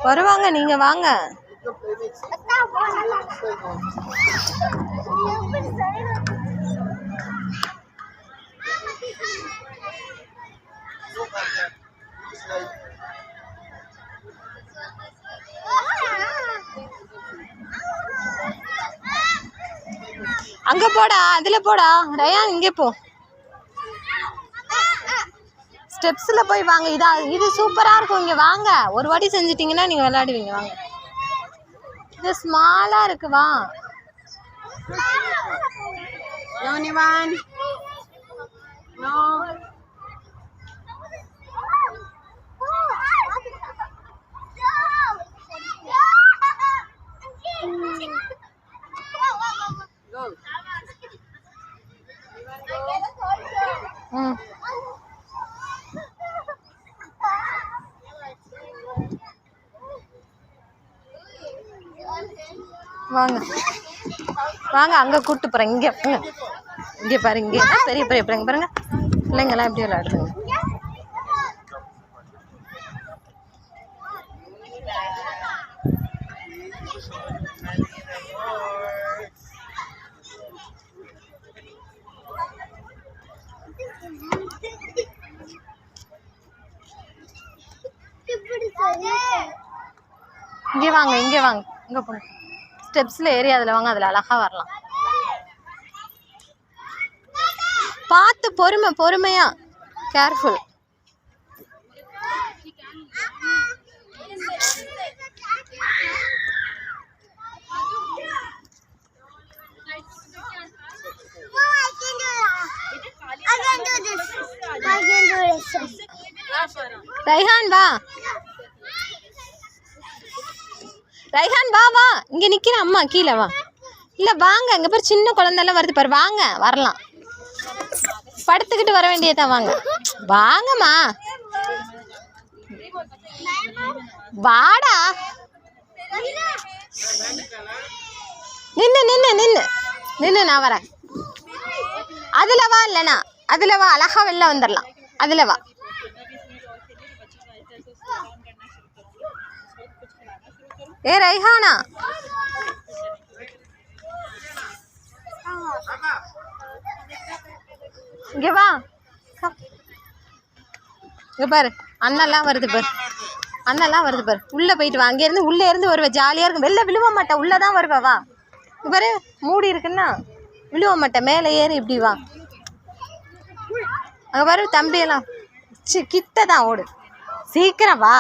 வருவாங்க, நீங்க வாங்க. அங்க போடா, அதுல போடா ரயான், இங்கே போ. ஸ்டெப்ஸ்ல போய் வாங்க. இது சூப்பரா இருக்கும். இங்க வாங்க, ஒரு வாட்டி செஞ்சிட்டீங்கன்னா நீங்க விளையாடுவீங்க. வாங்க, இது ஸ்மாலா இருக்கு. வா. வாங்க வாங்க, அங்க கூட்டு போறேன். இங்க பாருங்க, இங்க பெரிய பெரிய பிள்ளைங்க பாருங்க. பிள்ளைங்கெல்லாம் எப்படி விளையாடுறாங்க. இங்கே வாங்க, இங்கே வாங்க, இங்க போங்க. ஸ்டெப்ஸ்ல ஏறி அதில் வாங்க, அதில் அழகா வரலாம். பார்த்து பொறுமையா, கேர்ஃபுல். ரைஹான் வா, ரைஹான் வா வா, இங்க நிக்கிற அம்மா கீழே வா. இல்ல வாங்க, இங்க பேர் சின்ன குழந்தைலாம் வருது பாரு. வாங்க, வரலாம். படுத்துக்கிட்டு வர வேண்டியதான். வாங்க வாங்கம்மா, வாடா. நின்னு நின்னு நின்னு நின்னு, நான் வரேன். அதுல வா, இல்லைனா அதுல வா, அழகா வெளில வந்துடலாம். அதுல வா. ஏ ரைஹானா, இங்க வா. இங்க பாரு, அண்ணெல்லாம் வருது பாரு, அண்ணெல்லாம் வருது பாரு. உள்ள போயிட்டு வா, அங்க இருந்து உள்ள இருந்து வருவ. ஜாலியா இருக்கும். வெளில விழுவ மாட்டேன், உள்ளதான் வருவ. வா. இங்க பாரு, மூடி இருக்குன்னா விழுவ மாட்டேன். மேலே ஏறி இப்படி வா. அங்க பாரு, தம்பியெல்லாம் கிட்ட தான் ஓடு. சீக்கிரம் வா.